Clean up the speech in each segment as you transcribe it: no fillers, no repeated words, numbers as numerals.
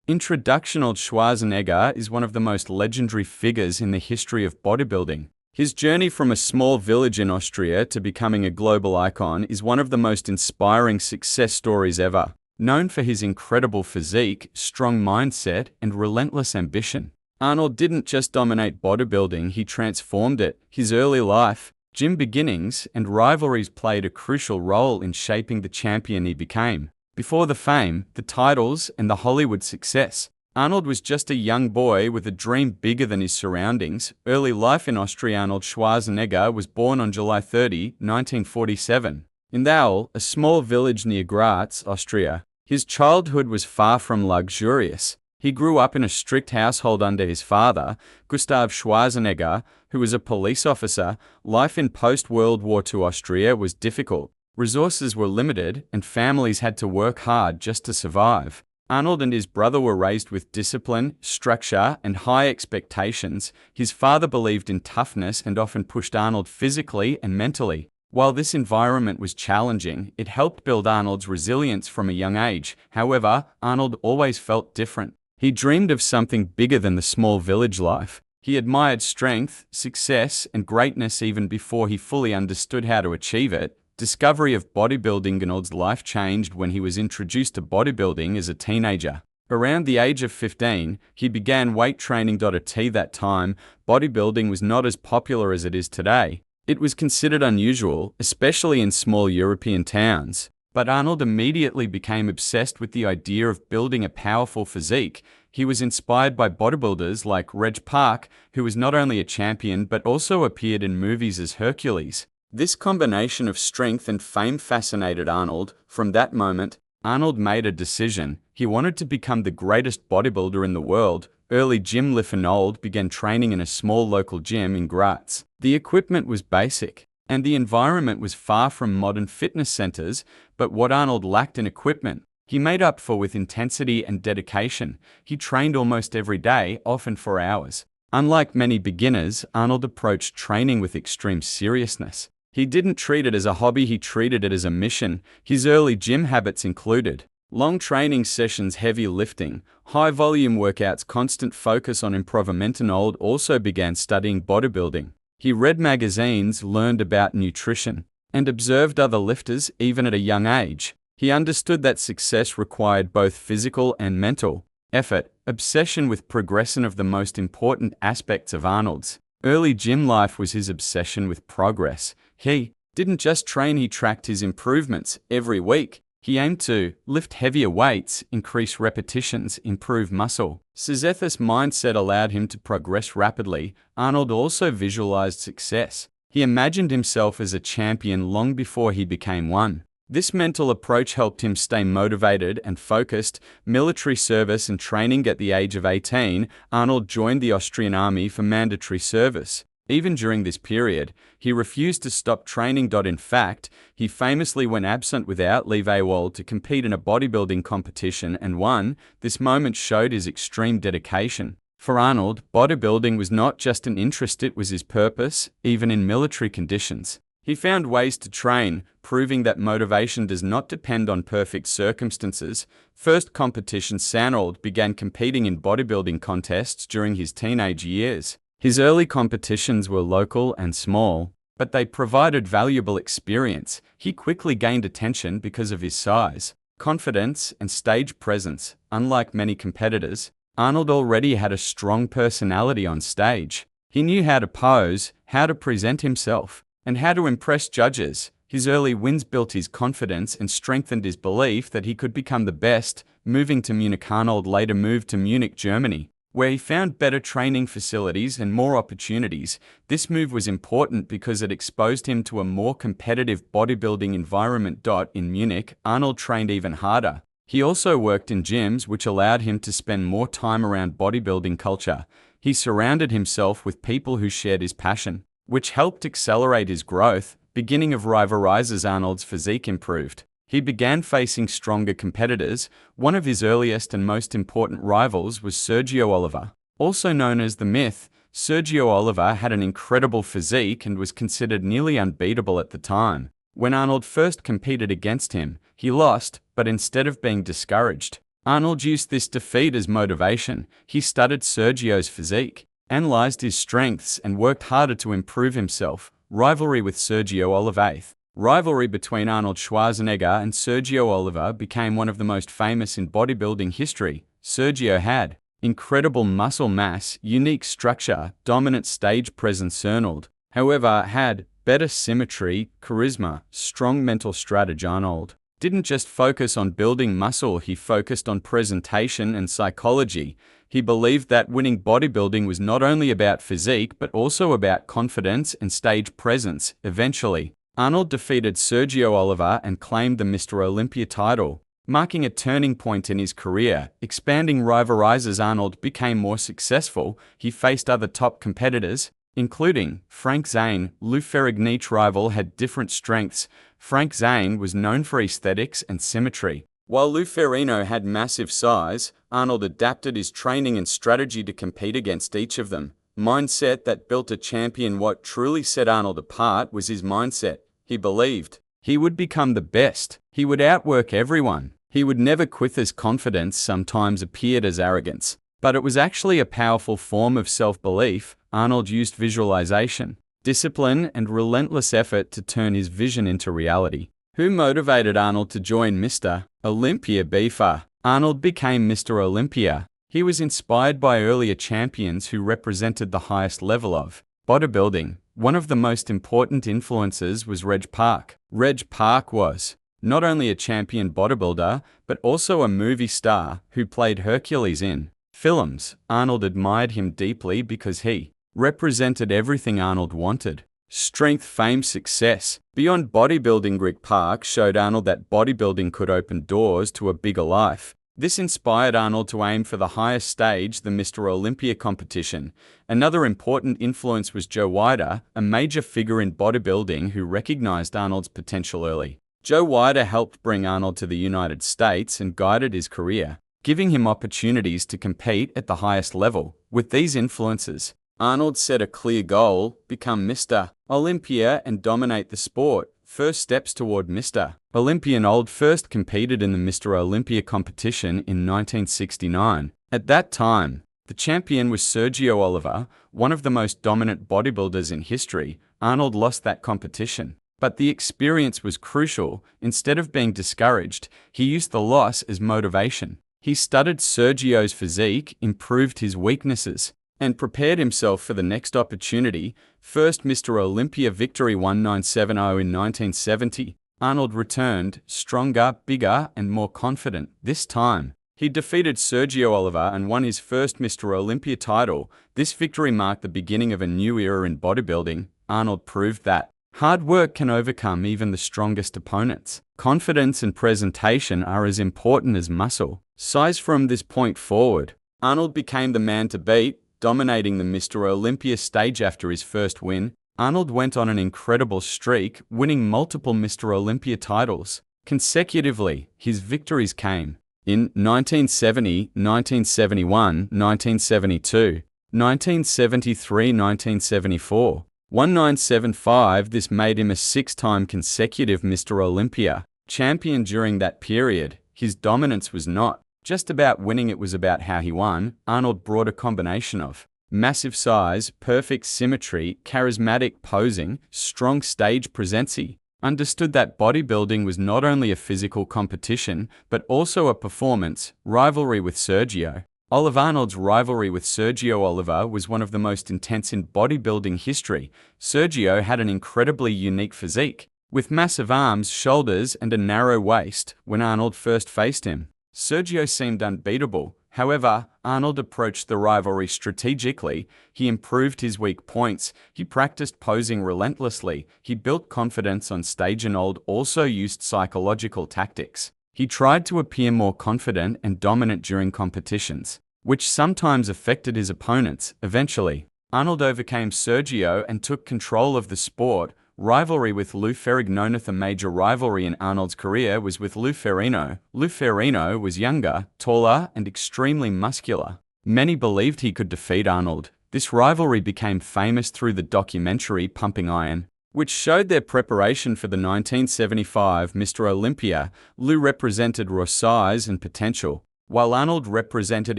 Introduction. Arnold Schwarzenegger is one of the most legendary figures in the history of bodybuilding. His journey from a small village in Austria to becoming a global icon is one of the most inspiring success stories ever. Known for his incredible physique, strong mindset, and relentless ambition, Arnold didn't just dominate bodybuilding, he transformed it. His early life, gym beginnings, and rivalries played a crucial role in shaping the champion he became. Before the fame, the titles, and the Hollywood success, Arnold was just a young boy with a dream bigger than his surroundings. Early life in Austria. Arnold Schwarzenegger was born on July 30, 1947, in Thal, a small village near Graz, Austria. His childhood was far from luxurious. He grew up in a strict household under his father, Gustav Schwarzenegger, who was a police officer. Life in post-World War II Austria was difficult. Resources were limited, and families had to work hard just to survive. Arnold and his brother were raised with discipline, structure, and high expectations. His father believed in toughness and often pushed Arnold physically and mentally. While this environment was challenging, it helped build Arnold's resilience from a young age. However, Arnold always felt different. He dreamed of something bigger than the small village life. He admired strength, success, and greatness even before he fully understood how to achieve it. Discovery of bodybuilding. Arnold's life changed when he was introduced to bodybuilding as a teenager. Around the age of 15, he began weight training. At that time, bodybuilding was not as popular as it is today. It was considered unusual, especially in small European towns. But Arnold immediately became obsessed with the idea of building a powerful physique. He was inspired by bodybuilders like Reg Park, who was not only a champion but also appeared in movies as Hercules. This combination of strength and fame fascinated Arnold. From that moment, Arnold made a decision. He wanted to become the greatest bodybuilder in the world. Early gym life. Arnold began training in a small local gym in Graz. The equipment was basic, and the environment was far from modern fitness centers, but what Arnold lacked in equipment, he made up for with intensity and dedication. He trained almost every day, often for hours. Unlike many beginners, Arnold approached training with extreme seriousness. He didn't treat it as a hobby, he treated it as a mission. His early gym habits included long training sessions, heavy lifting, high-volume workouts, constant focus on improvement. Arnold also began studying bodybuilding. He read magazines, learned about nutrition, and observed other lifters. Even at a young age, he understood that success required both physical and mental effort. Obsession with progression. Of the most important aspects of Arnold's early gym life was his obsession with progress. He didn't just train, he tracked his improvements every week. He aimed to lift heavier weights, increase repetitions, improve muscle. This mindset allowed him to progress rapidly. Arnold also visualized success. He imagined himself as a champion long before he became one. This mental approach helped him stay motivated and focused. Military service and training. At the age of 18, Arnold joined the Austrian army for mandatory service. Even during this period, he refused to stop training. In fact, he famously went absent without leave AWOL to compete in a bodybuilding competition and won. This moment showed his extreme dedication. For Arnold, bodybuilding was not just an interest, it was his purpose. Even in military conditions, he found ways to train, proving that motivation does not depend on perfect circumstances. First competition. Arnold began competing in bodybuilding contests during his teenage years. His early competitions were local and small, but they provided valuable experience. He quickly gained attention because of his size, confidence, and stage presence. Unlike many competitors, Arnold already had a strong personality on stage. He knew how to pose, how to present himself, and how to impress judges. His early wins built his confidence and strengthened his belief that he could become the best. Moving to Munich. Arnold later moved to Munich, Germany, where he found better training facilities and more opportunities. This move was important because it exposed him to a more competitive bodybuilding environment. In Munich, Arnold trained even harder. He also worked in gyms, which allowed him to spend more time around bodybuilding culture. He surrounded himself with people who shared his passion, which helped accelerate his growth. Beginning of rivalries. As Arnold's physique improved, he began facing stronger competitors. One of his earliest and most important rivals was Sergio Oliver. Also known as the Myth, Sergio Oliver had an incredible physique and was considered nearly unbeatable at the time. When Arnold first competed against him, he lost, but instead of being discouraged, Arnold used this defeat as motivation. He studied Sergio's physique, analyzed his strengths, and worked harder to improve himself. Rivalry with Sergio Oliver. Rivalry between Arnold Schwarzenegger and Sergio Oliver became one of the most famous in bodybuilding history. Sergio had incredible muscle mass, unique structure, dominant stage presence. Arnold, however, had better symmetry, charisma, strong mental strategy. Arnold didn't just focus on building muscle, he focused on presentation and psychology. He believed that winning bodybuilding was not only about physique but also about confidence and stage presence. Eventually, Arnold defeated Sergio Oliver and claimed the Mr. Olympia title, marking a turning point in his career. Expanding rivalries as Arnold became more successful, he faced other top competitors, including Frank Zane. Lou Ferrigno. Each rival had different strengths. Frank Zane was known for aesthetics and symmetry, while Lou Ferrigno had massive size. Arnold adapted his training and strategy to compete against each of them. Mindset that built a champion. What truly set Arnold apart was his mindset. He believed he would become the best. He would outwork everyone. He would never quit. His confidence sometimes appeared as arrogance, but it was actually a powerful form of self-belief. Arnold used visualization, discipline, and relentless effort to turn his vision into reality. Who motivated Arnold to join Mr. Olympia? Before Arnold became Mr. Olympia, he was inspired by earlier champions who represented the highest level of bodybuilding. One of the most important influences was Reg Park. Reg Park was not only a champion bodybuilder, but also a movie star who played Hercules in films. Arnold admired him deeply because he represented everything Arnold wanted: strength, fame, success. Beyond bodybuilding, Reg Park showed Arnold that bodybuilding could open doors to a bigger life. This inspired Arnold to aim for the highest stage, the Mr. Olympia competition. Another important influence was Joe Weider, a major figure in bodybuilding who recognized Arnold's potential early. Joe Weider helped bring Arnold to the United States and guided his career, giving him opportunities to compete at the highest level. With these influences, Arnold set a clear goal: become Mr. Olympia and dominate the sport. First steps toward Mr. Olympia. Arnold first competed in the Mr. Olympia competition in 1969. At that time, the champion was Sergio Oliver, one of the most dominant bodybuilders in history. Arnold lost that competition, but the experience was crucial. Instead of being discouraged, he used the loss as motivation. He studied Sergio's physique, improved his weaknesses, and prepared himself for the next opportunity. First Mr. Olympia victory 1970 in 1970. Arnold returned, stronger, bigger, and more confident. This time, he defeated Sergio Oliver and won his first Mr. Olympia title. This victory marked the beginning of a new era in bodybuilding. Arnold proved that hard work can overcome even the strongest opponents. Confidence and presentation are as important as muscle size. From this point forward, Arnold became the man to beat, dominating the Mr. Olympia stage. After his first win, Arnold went on an incredible streak, winning multiple Mr. Olympia titles consecutively. His victories came in 1970, 1971, 1972, 1973, 1974, 1975. This made him a six-time consecutive Mr. Olympia champion. During that period, his dominance was not just about winning, it was about how he won. Arnold brought a combination of massive size, perfect symmetry, charismatic posing, strong stage presence. He understood that bodybuilding was not only a physical competition, but also a performance. Rivalry with Sergio Oliver. Arnold's rivalry with Sergio Oliver was one of the most intense in bodybuilding history. Sergio had an incredibly unique physique, with massive arms, shoulders, and a narrow waist. When Arnold first faced him, Sergio seemed unbeatable. However, Arnold approached the rivalry strategically. He improved his weak points. He practiced posing relentlessly. He built confidence on stage. Arnold also used psychological tactics. He tried to appear more confident and dominant during competitions, which sometimes affected his opponents. Eventually, Arnold overcame Sergio and took control of the sport. Rivalry with Lou Ferrigno. A major rivalry in Arnold's career was with Lou Ferrigno. Lou Ferrigno was younger, taller, and extremely muscular. Many believed he could defeat Arnold. This rivalry became famous through the documentary Pumping Iron, which showed their preparation for the 1975 Mr. Olympia. Lou represented raw size and potential, While Arnold represented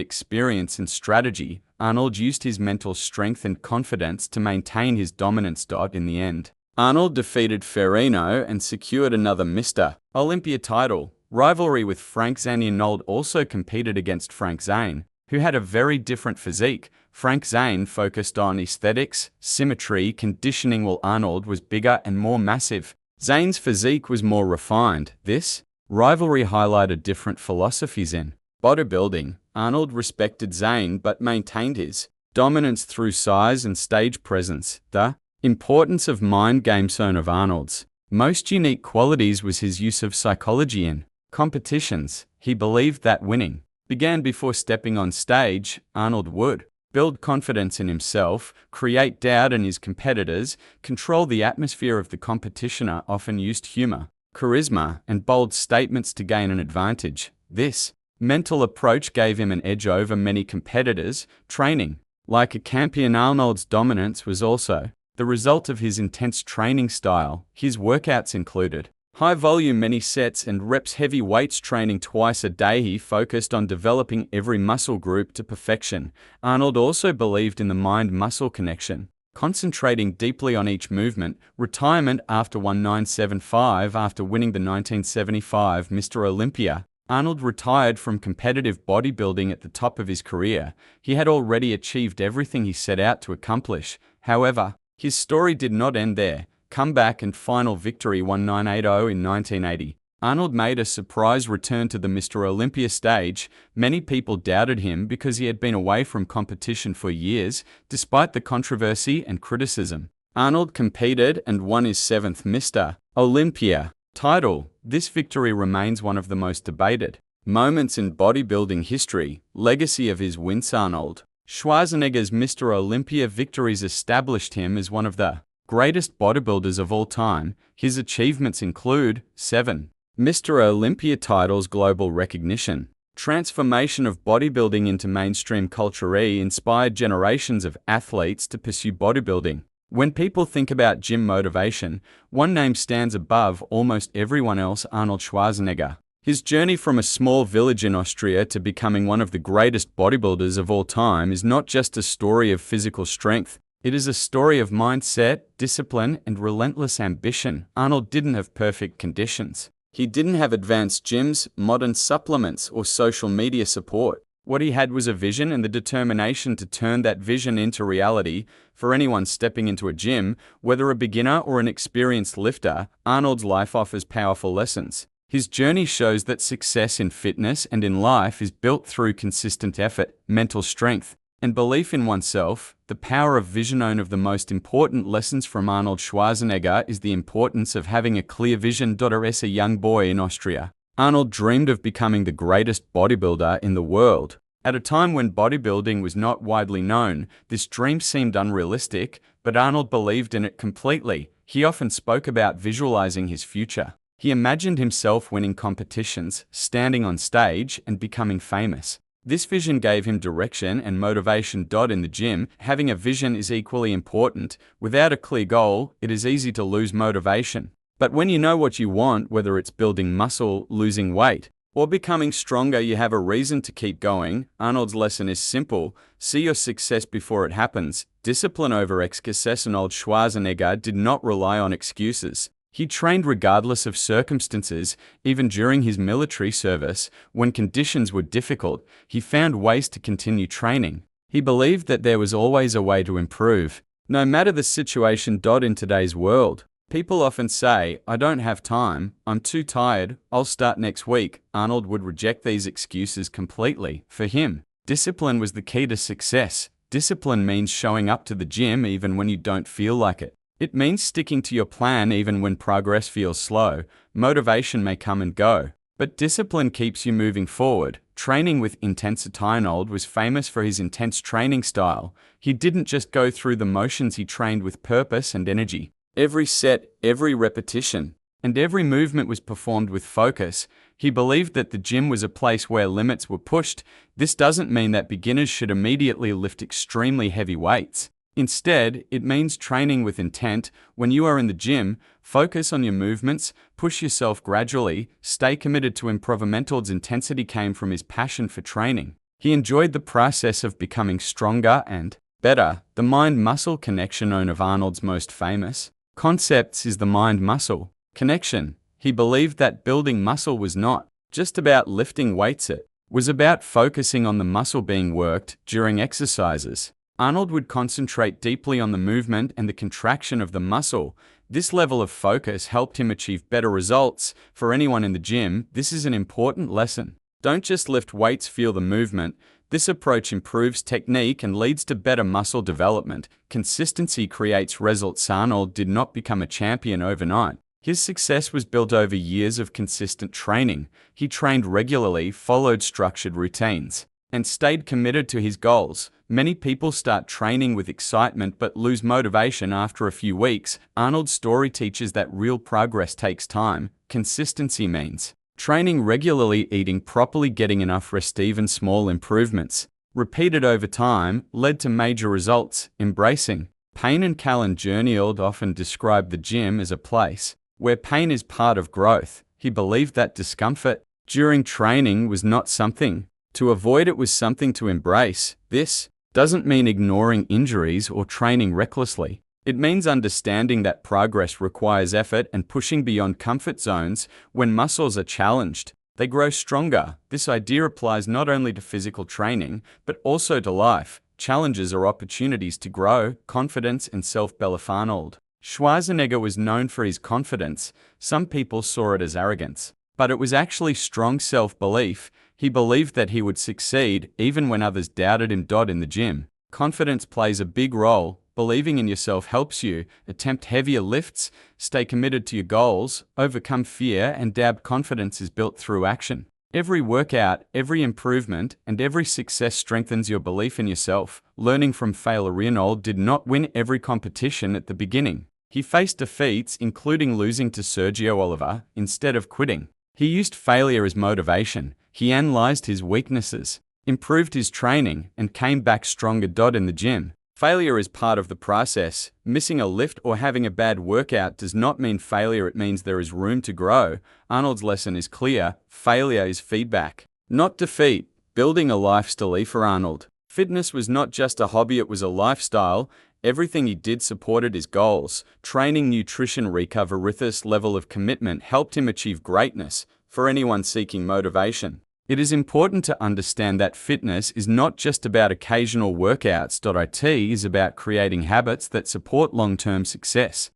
experience and strategy, Arnold used his mental strength and confidence to maintain his dominance. In the end, Arnold defeated Ferrino and secured another Mr. Olympia title. Rivalry with Frank Zane. Arnold also competed against Frank Zane, who had a very different physique. Frank Zane focused on aesthetics, symmetry, conditioning, while Arnold was bigger and more massive. Zane's physique was more refined. This rivalry highlighted different philosophies in bodybuilding. Arnold respected Zane but maintained his dominance through size and stage presence. The importance of mind games. One of Arnold's most unique qualities was his use of psychology in competitions. He believed that winning began before stepping on stage. Arnold would build confidence in himself, create doubt in his competitors, control the atmosphere of the competition. Often used humor, charisma, and bold statements to gain an advantage. This mental approach gave him an edge over many competitors. Training like a champion. Arnold's dominance was also the result of his intense training style. His workouts included high volume, many sets and reps, heavy weights, training twice a day. He focused on developing every muscle group to perfection. Arnold also believed in the mind-muscle connection, concentrating deeply on each movement. Retirement after 1975. After winning the 1975 Mr. Olympia, Arnold retired from competitive bodybuilding at the top of his career. He had already achieved everything he set out to accomplish. However, his story did not end there. Comeback and final victory. 1980. In 1980, Arnold made a surprise return to the Mr. Olympia stage. Many people doubted him because he had been away from competition for years. Despite the controversy and criticism, Arnold competed and won his 7th Mr. Olympia title. This victory remains one of the most debated moments in bodybuilding history. Legacy of his wins. Arnold Schwarzenegger's Mr. Olympia victories established him as one of the greatest bodybuilders of all time. His achievements include 7 Mr. Olympia titles, global recognition, transformation of bodybuilding into mainstream culture. He inspired generations of athletes to pursue bodybuilding. When people think about gym motivation, one name stands above almost everyone else: Arnold Schwarzenegger. His journey from a small village in Austria to becoming one of the greatest bodybuilders of all time is not just a story of physical strength. It is a story of mindset, discipline, and relentless ambition. Arnold didn't have perfect conditions. He didn't have advanced gyms, modern supplements, or social media support. What he had was a vision and the determination to turn that vision into reality. For anyone stepping into a gym, whether a beginner or an experienced lifter, Arnold's life offers powerful lessons. His journey shows that success in fitness and in life is built through consistent effort, mental strength, and belief in oneself. The power of vision. One of the most important lessons from Arnold Schwarzenegger is the importance of having a clear vision. As a young boy in Austria, Arnold dreamed of becoming the greatest bodybuilder in the world. At a time when bodybuilding was not widely known, this dream seemed unrealistic, but Arnold believed in it completely. He often spoke about visualizing his future. He imagined himself winning competitions, standing on stage, and becoming famous. This vision gave him direction and motivation. In the gym, having a vision is equally important. Without a clear goal, it is easy to lose motivation. But when you know what you want, whether it's building muscle, losing weight, or becoming stronger, you have a reason to keep going. Arnold's lesson is simple: see your success before it happens. Discipline over success. Arnold Schwarzenegger did not rely on excuses. He trained regardless of circumstances. Even during his military service, when conditions were difficult, he found ways to continue training. He believed that there was always a way to improve, no matter the situation. In today's world, people often say, "I don't have time, I'm too tired, I'll start next week." Arnold would reject these excuses completely. For him, discipline was the key to success. Discipline means showing up to the gym even when you don't feel like it. It means sticking to your plan even when progress feels slow. Motivation may come and go, but discipline keeps you moving forward. Training with intensity. Arnold was famous for his intense training style. He didn't just go through the motions, he trained with purpose and energy. Every set, every repetition, and every movement was performed with focus. He believed that the gym was a place where limits were pushed. This doesn't mean that beginners should immediately lift extremely heavy weights. Instead, it means training with intent. When you are in the gym, focus on your movements, push yourself gradually, stay committed to improvement. Arnold's intensity came from his passion for training. He enjoyed the process of becoming stronger and better. The mind-muscle connection, one of Arnold's most famous concepts, is the mind-muscle connection. He believed that building muscle was not just about lifting weights, it was about focusing on the muscle being worked during exercises. Arnold would concentrate deeply on the movement and the contraction of the muscle. This level of focus helped him achieve better results. For anyone in the gym, this is an important lesson. Don't just lift weights, feel the movement. This approach improves technique and leads to better muscle development. Consistency creates results. Arnold did not become a champion overnight. His success was built over years of consistent training. He trained regularly, followed structured routines, and stayed committed to his goals. Many people start training with excitement but lose motivation after a few weeks. Arnold's story teaches that real progress takes time. Consistency means training regularly, eating properly, getting enough rest. Even small improvements, repeated over time, led to major results. Embracing pain and challenge. Journey often described the gym as a place where pain is part of growth. He believed that discomfort during training was not something to avoid, it was something to embrace. This doesn't mean ignoring injuries or training recklessly. It means understanding that progress requires effort and pushing beyond comfort zones. When muscles are challenged, they grow stronger. This idea applies not only to physical training, but also to life. Challenges are opportunities to grow. Confidence and self-belief. Arnold Schwarzenegger was known for his confidence. Some people saw it as arrogance, but it was actually strong self-belief. He believed that he would succeed even when others doubted him. In the gym, confidence plays a big role. Believing in yourself helps you attempt heavier lifts, stay committed to your goals, overcome fear and doubt. Confidence is built through action. Every workout, every improvement, and every success strengthens your belief in yourself. Learning from failure. Arnold did not win every competition at the beginning. He faced defeats, including losing to Sergio Oliver. Instead of quitting, he used failure as motivation. He analyzed his weaknesses, improved his training, and came back stronger. In the gym, failure is part of the process. Missing a lift or having a bad workout does not mean failure, it means there is room to grow. Arnold's lesson is clear. Failure is feedback, not defeat. Building a lifestyle. For Arnold, fitness was not just a hobby, it was a lifestyle. Everything he did supported his goals. Training, nutrition, recovery. This level of commitment helped him achieve greatness. For anyone seeking motivation, it is important to understand that fitness is not just about occasional workouts. It is about creating habits that support long-term success.